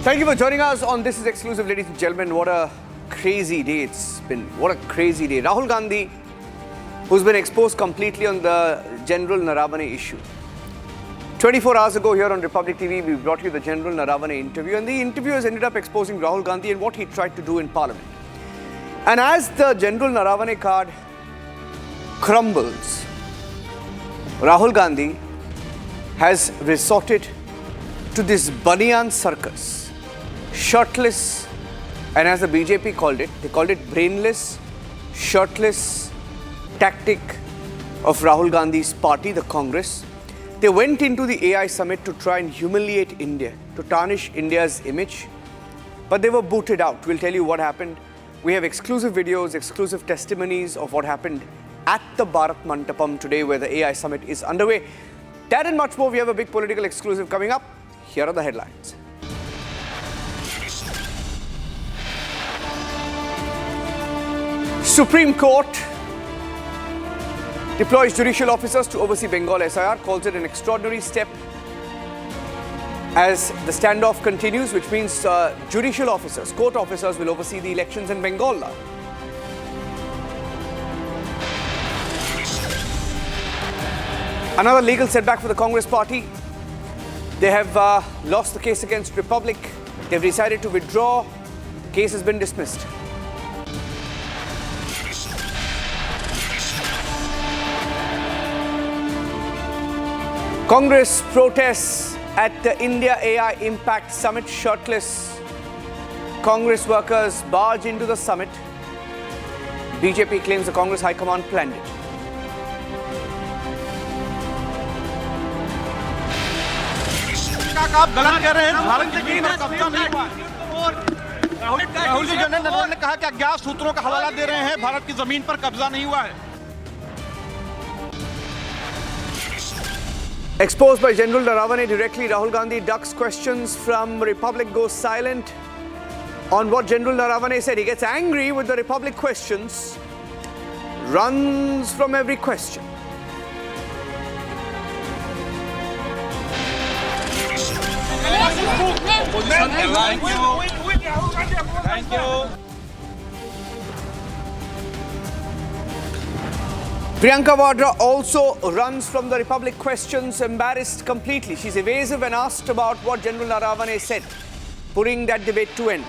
Thank you for joining us on This Is Exclusive, ladies and gentlemen. What a crazy day it's been. What a crazy day. Rahul Gandhi, who's been exposed completely on the General Naravane issue. 24 hours ago here on Republic TV, we brought you the General Naravane interview, and the interview has ended up exposing Rahul Gandhi and what he tried to do in Parliament. And as the General Naravane card crumbles, Rahul Gandhi has resorted to this Baniyan circus. Shirtless, and as the BJP called it, they called it brainless, shirtless tactic of Rahul Gandhi's party, the Congress. They went into the AI summit to try and humiliate India, to tarnish India's image, but they were booted out. We'll tell you what happened. We have exclusive videos, exclusive testimonies of what happened at the Bharat Mandapam today, where the AI summit is underway. That and much more. We have a big political exclusive coming up. Here are the headlines. Supreme Court deploys judicial officers to oversee Bengal SIR, calls it an extraordinary step as the standoff continues, which means judicial officers, court officers will oversee the elections in Bengal now. Another legal setback for the Congress party. They have lost the case against Republic. They've decided to withdraw. The case has been dismissed. Congress protests at the India AI Impact Summit. Shirtless Congress workers barge into the summit. BJP claims the Congress High Command planned it. आप गलत कह रहे हैं। भारत की जमीन पर कब्जा नहीं हुआ है। राहुल जी जनरल ने कहा कि अज्ञात सूत्रों का हवाला दे रहे हैं, भारत की जमीन पर कब्जा नहीं हुआ है। Exposed by General Naravane directly, Rahul Gandhi ducks questions from Republic, goes silent on what General Naravane said. He gets angry with the Republic questions, runs from every question. Thank you. Priyanka Vadra also runs from the Republic questions, embarrassed completely. She's evasive when asked about what General Naravane said, putting that debate to end.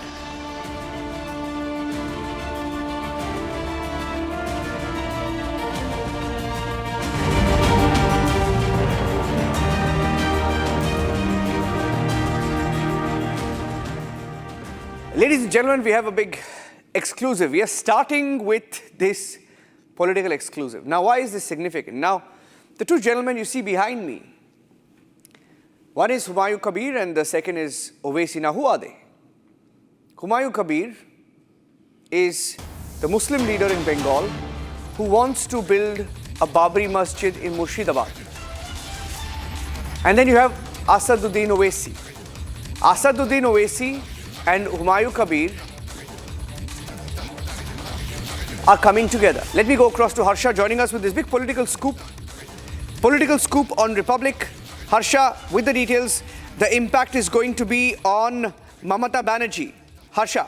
Ladies and gentlemen, we have a big exclusive. We are starting with this political exclusive. Now, why is this significant? Now, the two gentlemen you see behind me, one is Humayun Kabir and the second is Owaisi. Now, who are they? Humayun Kabir is the Muslim leader in Bengal who wants to build a Babri Masjid in Murshidabad. And then you have Asaduddin Owaisi. Asaduddin Owaisi and Humayun Kabir are coming together. Let me go across to Harsha joining us with this big political scoop on Republic. Harsha, with the details, the impact is going to be on Mamata Banerjee. Harsha.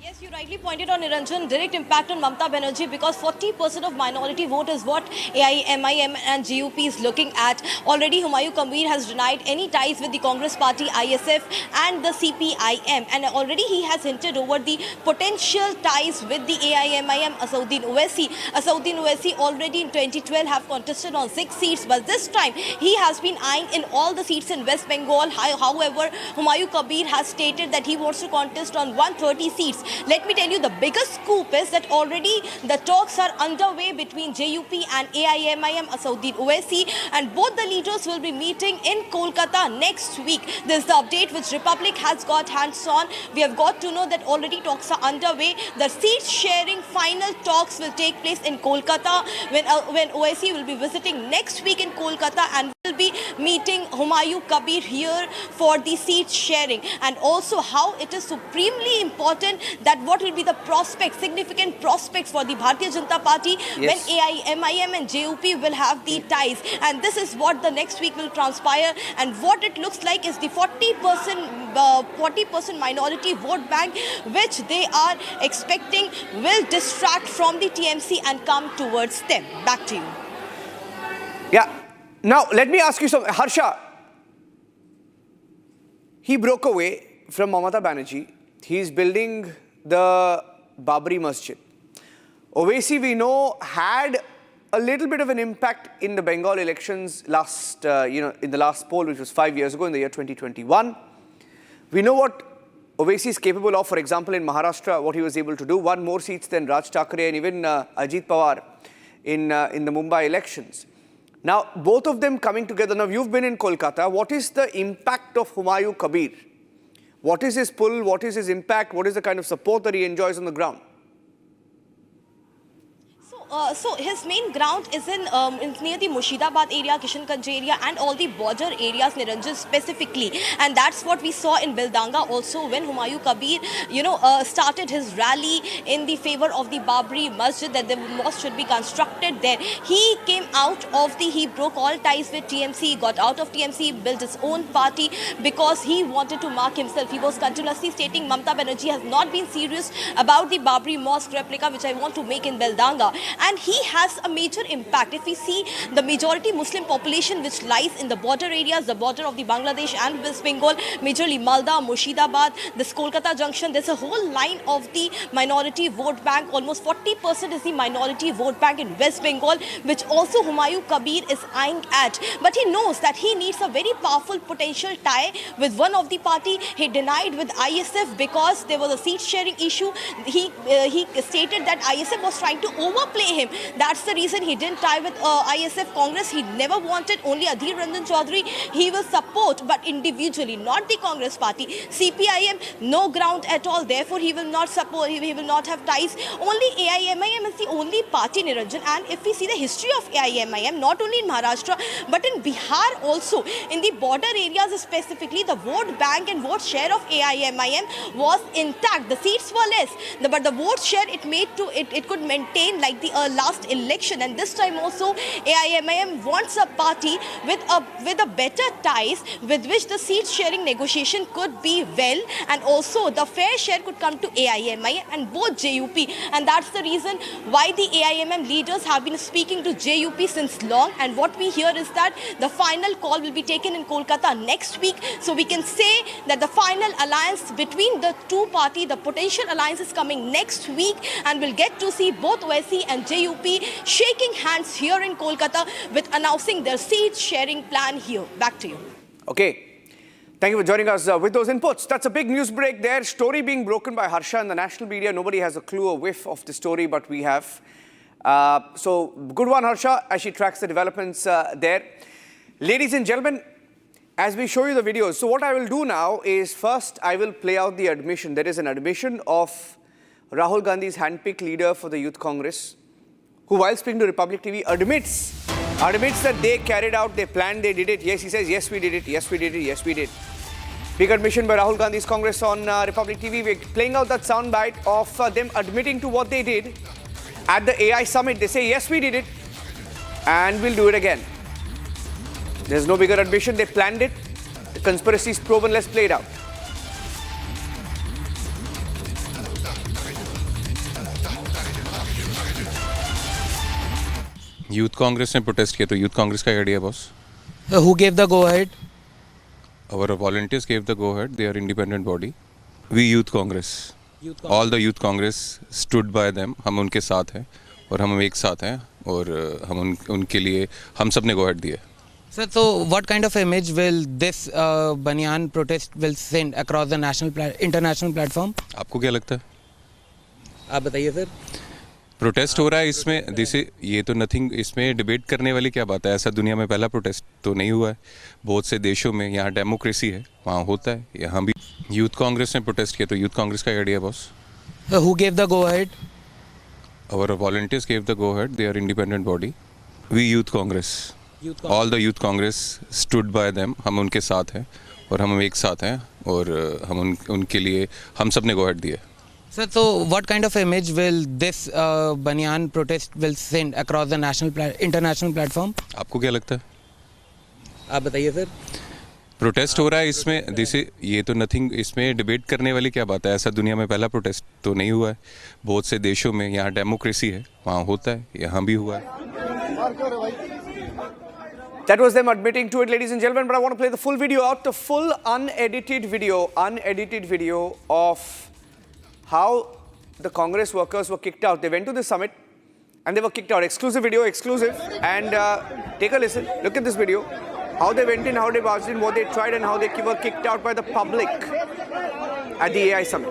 Yes, you rightly pointed on Niranjan, direct impact on Mamata Banerjee because 40% of minority vote is what AIMIM and GUP is looking at. Already Humayun Kabir has denied any ties with the Congress party, ISF and the CPIM, and already he has hinted over the potential ties with the AIMIM. Asaduddin Owaisi. Asaduddin Owaisi already in 2012 have contested on 6 seats, but this time he has been eyeing in all the seats in West Bengal. However, Humayun Kabir has stated that he wants to contest on 130 seats. Let me tell you, the biggest scoop is that already the talks are underway between JUP and AIMIM, Asaduddin Owaisi, and both the leaders will be meeting in Kolkata next week. This is the update which Republic has got hands on. We have got to know that already talks are underway. The seat sharing final talks will take place in Kolkata when Owaisi will be visiting next week in Kolkata and will be meeting Humayun Kabir here for the seat sharing, and also how it is supremely important that what will be the prospects, significant prospects for the Bharatiya Janata Party when AIMIM and JUP will have the ties. And this is what the next week will transpire, and what it looks like is the 40% minority vote bank which they are expecting will distract from the TMC and come towards them. Back to you. Yeah. Now, let me ask you something. Harsha, he broke away from Mamata Banerjee. He's building the Babri Masjid. Owaisi, we know, had a little bit of an impact in the Bengal elections last, in the last poll, which was 5 years ago, in the year 2021. We know what Owaisi is capable of, for example, in Maharashtra, what he was able to do. Won more seats than Raj Thackeray and even Ajit Pawar in the Mumbai elections. Now, both of them coming together. Now, you've been in Kolkata. What is the impact of Humayun Kabir? What is his pull? What is his impact? What is the kind of support that he enjoys on the ground? So his main ground is in near the Murshidabad area, Kishanganj area, and all the border areas, Niranjan specifically. And that's what we saw in Bildanga also when Humayun Kabir, started his rally in the favor of the Babri Masjid, that the mosque should be constructed there. He came out of he broke all ties with TMC, got out of TMC, built his own party because he wanted to mark himself. He was continuously stating Mamata Banerjee has not been serious about the Babri Mosque replica which I want to make in Bildanga. And he has a major impact. If we see the majority Muslim population which lies in the border areas, the border of the Bangladesh and West Bengal, majorly Malda, Murshidabad, this Kolkata junction, there's a whole line of the minority vote bank. Almost 40% is the minority vote bank in West Bengal, which also Humayun Kabir is eyeing at. But he knows that he needs a very powerful potential tie with one of the party. He denied with ISF because there was a seat sharing issue. He stated that ISF was trying to overplay him. That's the reason he didn't tie with ISF Congress. He never wanted only Adhir Ranjan Chaudhary. He will support, but individually, not the Congress party. CPIM, no ground at all. Therefore, he will not support. He will not have ties. Only AIMIM is the only party, Niranjan. And if we see the history of AIMIM, not only in Maharashtra, but in Bihar also, in the border areas specifically, the vote bank and vote share of AIMIM was intact. The seats were less, but the vote share it could maintain like the last election. And this time also AIMIM wants a party with a better ties with which the seat sharing negotiation could be well, and also the fair share could come to AIMIM and both JUP. And that's the reason why the AIMM leaders have been speaking to JUP since long. And what we hear is that the final call will be taken in Kolkata next week. So we can say that the final alliance between the two parties, the potential alliance, is coming next week, and we'll get to see both OSC and JUP shaking hands here in Kolkata with announcing their seat sharing plan here. Back to you. Okay. Thank you for joining us with those inputs. That's a big news break there. Story being broken by Harsha in the national media. Nobody has a clue or whiff of the story, but we have. So good one, Harsha, as she tracks the developments there. Ladies and gentlemen, as we show you the videos, so what I will do now is first I will play out the admission. There is an admission of Rahul Gandhi's handpicked leader for the Youth Congress, who while speaking to Republic TV admits that they carried out, they planned, they did it. Yes, he says, yes, we did it, yes, we did it, yes, we did. Big admission by Rahul Gandhi's Congress on Republic TV. We're playing out that soundbite of them admitting to what they did at the AI summit. They say, yes, we did it, and we'll do it again. There's no bigger admission. They planned it. The conspiracy is proven. Let's play it out. Youth Congress ने protest किया तो youth Congress का idea boss Who gave the go ahead? our volunteers gave the go ahead. They are independent body. We youth congress, all the youth congress stood by them. हम उनके साथ हैं और हम एक साथ हैं और हम उनके लिए हम सब ने go ahead दिए. Sir, so what kind of image will this Baniyan protest will send across the international platform? आपको क्या लगता है? आप बताइए सर. प्रोटेस्ट हो रहा है इसमें जैसे ये तो नथिंग, इसमें डिबेट करने वाली क्या बात है. ऐसा दुनिया में पहला प्रोटेस्ट तो नहीं हुआ है. बहुत से देशों में यहाँ डेमोक्रेसी है, वहाँ होता है, यहाँ भी. यूथ कांग्रेस ने प्रोटेस्ट किया तो यूथ कांग्रेस का idea boss. Who gave the go ahead? our volunteers gave the go ahead. They are independent body. We youth congress, all the youth Congress stood by them, हम उनके साथ हैं और हम एक साथ हैं और हम उनके लिए हम सब ने गो अहेड दिया. Sir, so what kind of image will this Baniyan protest will send across the international platform? आपको क्या लगता है? आप बताइए सर. प्रोटेस्ट हो रहा है इसमें, ये तो नथिंग, इसमें डिबेट करने वाली क्या बात है. ऐसा दुनिया में पहला प्रोटेस्ट तो नहीं हुआ है. बहुत से देशों में यहाँ डेमोक्रेसी है, वहाँ होता है, यहाँ भी हुआ है. That was them admitting to it, ladies and gentlemen, but I want to play the full video out, the full unedited video of how the Congress workers were kicked out. They went to the summit and they were kicked out. Exclusive video, exclusive. And take a listen. Look at this video. How they went in, how they barged in, what they tried, and how they were kicked out by the public at the AI summit.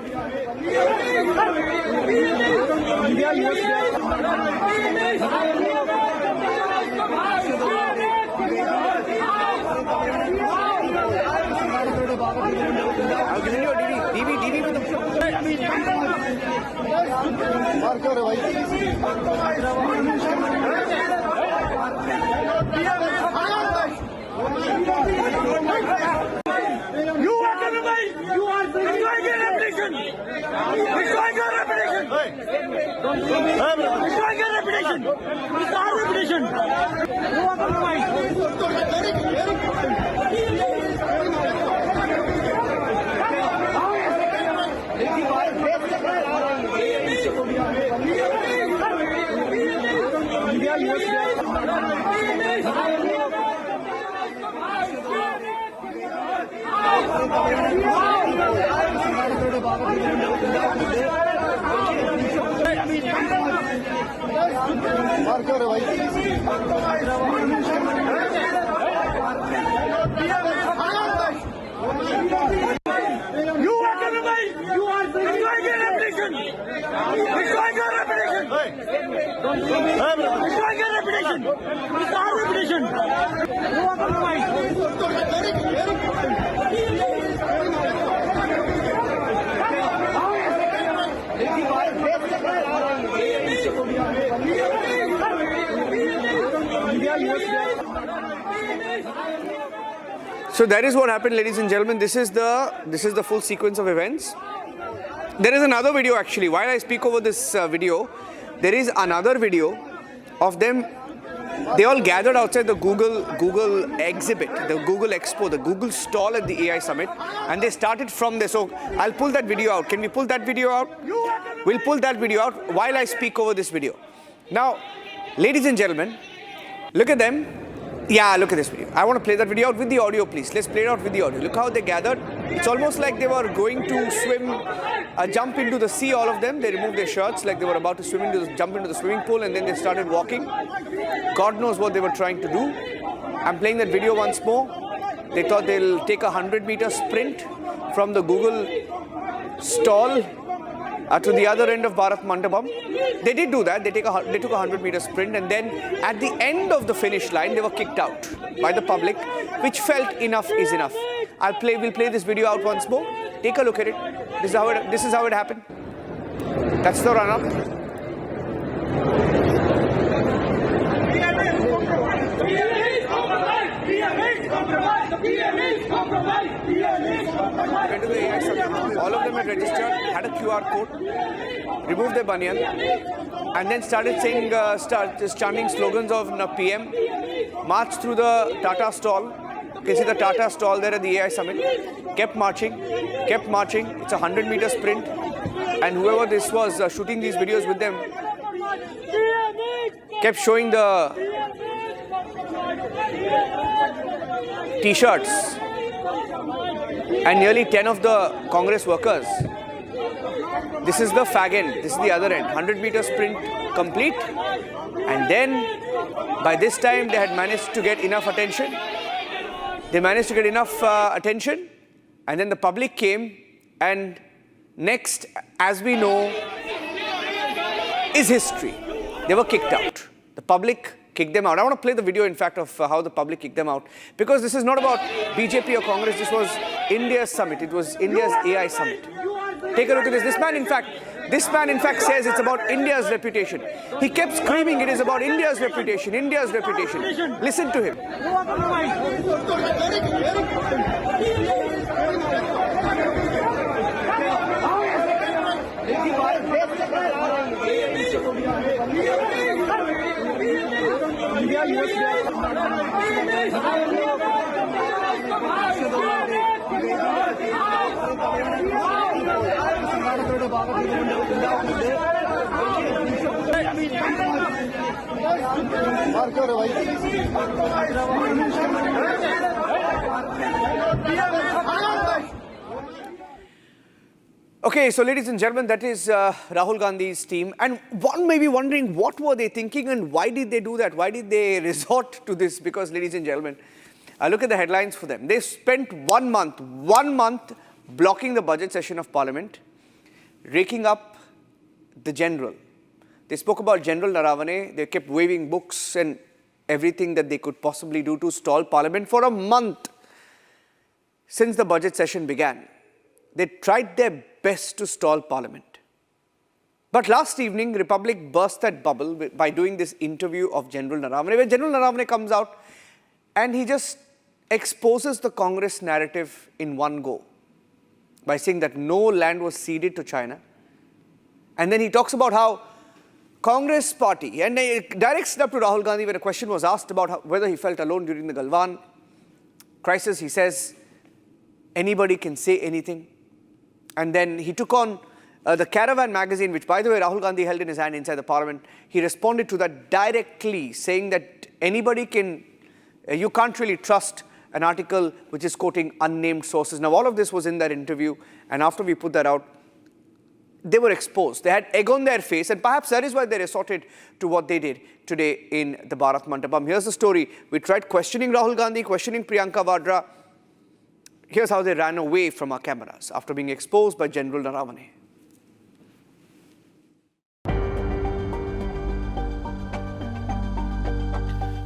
I've given you a DV with the... You are compromised. You are destroying your reputation. Destroying your reputation. Destroying your reputation. It's our reputation. You are compromised. You are compromised. You are destroying your reputation. Destroying your reputation. Destroying your reputation. It's our reputation. You are compromised. So that is what happened, ladies and gentlemen. This is the full sequence of events. There is another video actually. While I speak over this video, there is another video of them. They all gathered outside the Google exhibit, the Google Expo, the Google stall at the AI Summit, and they started from there. So I'll pull that video out. Can we pull that video out? We'll pull that video out while I speak over this video. Now, ladies and gentlemen, look at them. Yeah, look at this video. I want to play that video out with the audio, please. Let's play it out with the audio. Look how they gathered. It's almost like they were going to swim, jump into the sea, all of them. They removed their shirts like they were about to jump into the swimming pool, and then they started walking. God knows what they were trying to do. I'm playing that video once more. They thought they'll take a 100-meter sprint from the Google stall to the other end of Bharat Mandapam. They did do that. They took a 100-meter sprint, and then at the end of the finish line, they were kicked out by the public, which felt enough is enough. We'll play this video out once more. Take a look at it. This is how it happened. That's the run-up. Went to the AI summit. All of them had registered, had a QR code, removed their Baniyan, and then started saying, chanting slogans of PM, marched through the Tata stall. You can see the Tata stall there at the AI summit. Kept marching. It's a 100-meter sprint. And whoever this was shooting these videos with them kept showing the T-shirts. And nearly 10 of the Congress workers. This is the fag end. This is the other end. 100-meter sprint complete. And then, by this time, they had managed to get enough attention. And then the public came. And next, as we know, is history. They were kicked out. The public kicked them out. I want to play the video, in fact, of how the public kicked them out. Because this is not about BJP or Congress. This was India's summit. It was India's AI summit. Take a look at this. This man, in fact, says it's about India's reputation. He kept screaming, it is about India's reputation, India's reputation. Listen to him. Okay, so ladies and gentlemen, that is Rahul Gandhi's team. And one may be wondering, what were they thinking and why did they do that? Why did they resort to this? Because, ladies and gentlemen, look at the headlines for them. They spent 1 month blocking the budget session of Parliament, raking up the general. They spoke about General Naravane. They kept waving books and everything that they could possibly do to stall Parliament for a month since the budget session began. They tried their best to stall Parliament. But last evening, Republic burst that bubble by doing this interview of General Naravane, where General Naravane comes out and he just exposes the Congress narrative in one go by saying that no land was ceded to China. And then he talks about how Congress party, and it directs it up to Rahul Gandhi when a question was asked about whether he felt alone during the Galwan crisis. He says, anybody can say anything. And then he took on the Caravan magazine, which, by the way, Rahul Gandhi held in his hand inside the Parliament. He responded to that directly, saying that anybody can, you can't really trust an article which is quoting unnamed sources. Now, all of this was in that interview, and after we put that out, they were exposed. They had egg on their face, and perhaps that is why they resorted to what they did today in the Bharat Mandapam. Here's the story. We tried questioning Rahul Gandhi, questioning Priyanka Vadra. Here's how they ran away from our cameras after being exposed by General Naravane.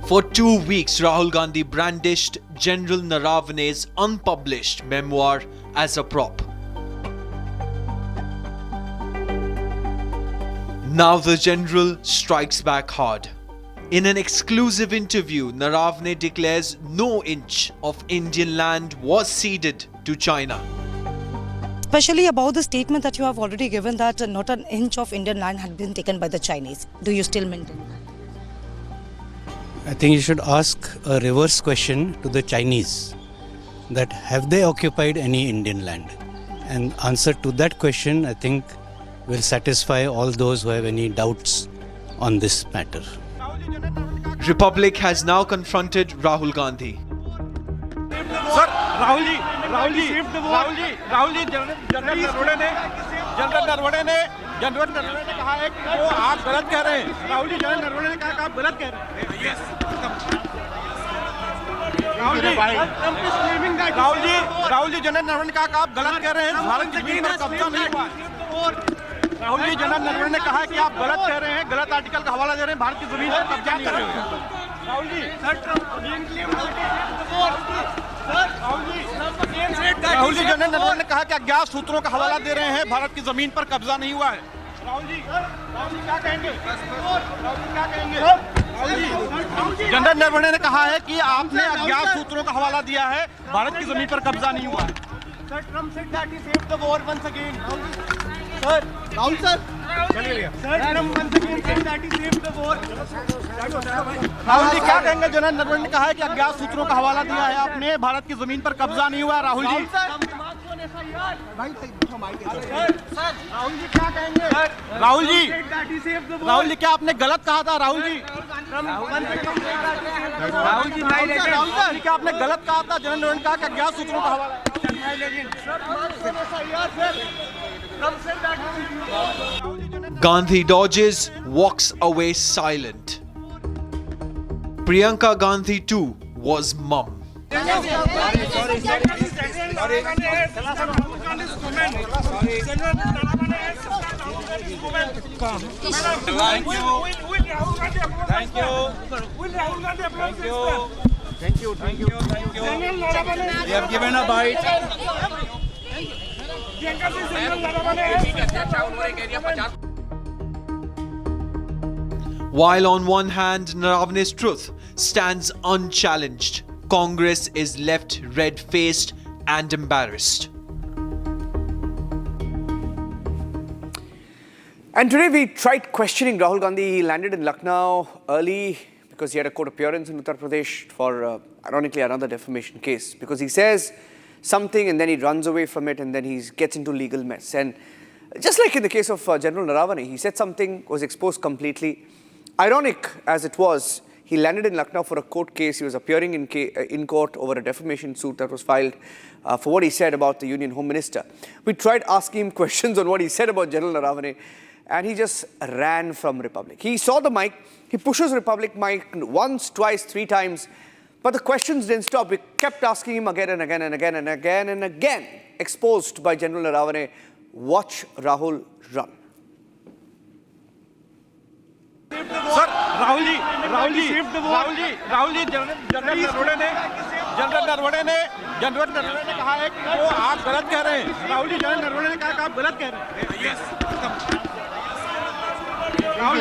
For 2 weeks, Rahul Gandhi brandished General Naravane's unpublished memoir as a prop. Now the general strikes back hard. In an exclusive interview, Naravane declares no inch of Indian land was ceded to China. Especially about the statement that you have already given that not an inch of Indian land had been taken by the Chinese. Do you still maintain that? I think you should ask a reverse question to the Chinese, that have they occupied any Indian land? And answer to that question, I think, will satisfy all those who have any doubts on this matter. Republic has now confronted Rahul Gandhi. Sir Rahul ji general Naravane ने कहा है कि वो आप गलत कह रहे हैं। राहुल जी, जनरल नरवणे ने कहा कि आप गलत कह रहे हैं। राहुल जी जनरल नरवणे ने कहा कि आप गलत कह रहे हैं। भारत की जमीन पर कब्जा नहीं हुआ। राहुल जी, जनरल नरवणे ने कहा कि आप गलत कह रहे हैं, गलत आर्टिकल का हवाला दे रहे हैं, भारत की जमीन पर कब्जा नहीं कर रहे हैं। राहुल जी, जनरल नरवणे ने कहा कि अज्ञात सूत्रों का हवाला दे रहे हैं, भारत की जमीन पर कब्जा नहीं हुआ है। राहुल जी क्या कहेंगे? जनरल नरवणे ने कहा है कि आपने अज्ञात सूत्रों का हवाला दिया है, भारत की जमीन पर कब्जा नहीं हुआ है। Sir, Trump said that he saved the war once again. Sir, Rahul sir, Trump once again said that he saved the war. Rahul ji क्या कहेंगे? जनरल नरवणे ने कहा है कि अज्ञात सूत्रों का हवाला दिया है आपने, भारत की जमीन पर कब्जा नहीं हुआ। राहुल जी राहुल जी क्या कहेंगे? राहुल जी क्या आपने गलत कहा था? राहुल जी क्या आपने गलत कहा था? जनरल नरवणे ने कहा कि अज्ञात सूत्रों का हवाला। Gandhi dodges, walks away silent. Priyanka Gandhi too was mum. Thank you. We have given a bite. Priyanka ji general Naravane While on one hand, Naravane's truth stands unchallenged, Congress is left red-faced and embarrassed. And today we tried questioning Rahul Gandhi. He landed in Lucknow early because he had a court appearance in Uttar Pradesh for, ironically, another defamation case. Because he says something and then he runs away from it and then he gets into legal mess. And just like in the case of General Naravane, he said something, was exposed completely. Ironic as it was, he landed in Lucknow for a court case. He was appearing in court over a defamation suit that was filed for what he said about the Union Home Minister. We tried asking him questions on what he said about General Naravane, and he just ran from Republic. He saw the mic, he pushes Republic mic once, twice, 3 times, but the questions didn't stop. We kept asking him again and again and again and again and again. Exposed by General Naravane. Watch Rahul run. Sir Rahul ji general Naravane ने कहा है कि वो आप गलत कह रहे हैं। राहुल जी जनरल नरवणे ने कहा कि आप गलत कह रहे हैं। राहुल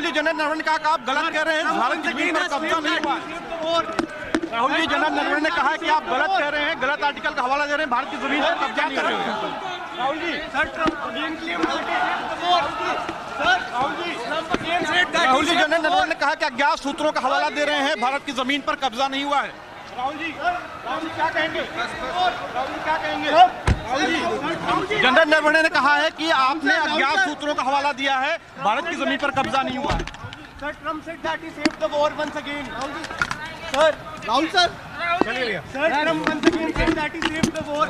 जी जनरल नरवणे ने कहा कि आप गलत कह रहे हैं। भारत की जमीन पर कब्जा नहीं हुआ। राहुल जी जनरल नरवणे ने कहा कि आप गलत कह रहे हैं, गलत आर्टिकल का हवाला दे रहे हैं, भारत की जमीन पर कब्जा नहीं कर रहे हैं। राहुल जी जनरल नरवणे ने कहा कि अज्ञात सूत्रों का हवाला दे रहे हैं, भारत की जमीन पर कब्जा नहीं हुआ है। राहुल जी क्या कहेंगे? जनरल नरवणे ने कहा है कि आपने अज्ञात सूत्रों का हवाला दिया है, भारत की जमीन पर कब्जा नहीं हुआ है। Sir Trump said that he saved the war once again. Sir Rahul sir Trump once again said that he saved the war.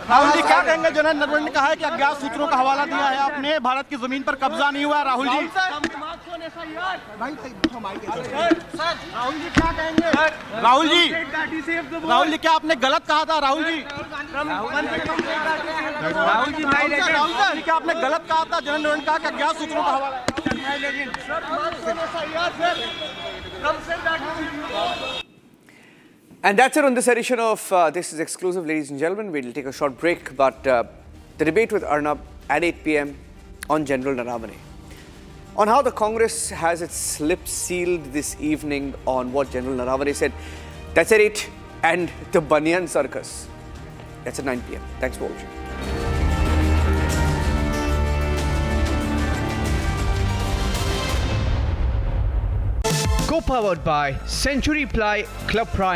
Rahul ji क्या कहेंगे? जनरल नरवणे ने कहा है कि अज्ञात सूत्रों का हवाला दिया है आपने, भारत की जमीन पर कब्जा नहीं हुआ। राहुल जी राहुल जी क्या कहेंगे? राहुल जी क्या आपने गलत कहा था? राहुल जी क्या आपने गलत कहा था? जनरल नरवणे ने कहा कि अज्ञात सूत्रों का हवाला। And that's it on this edition of This is Exclusive, ladies and gentlemen. We'll take a short break, but the debate with Arnab at 8 p.m. on General Naravane. On how the Congress has its lips sealed this evening on what General Naravane said. That's at 8, and the Baniyan circus. That's at 9 p.m. Thanks for watching. Co-powered by Century Ply Club Prime.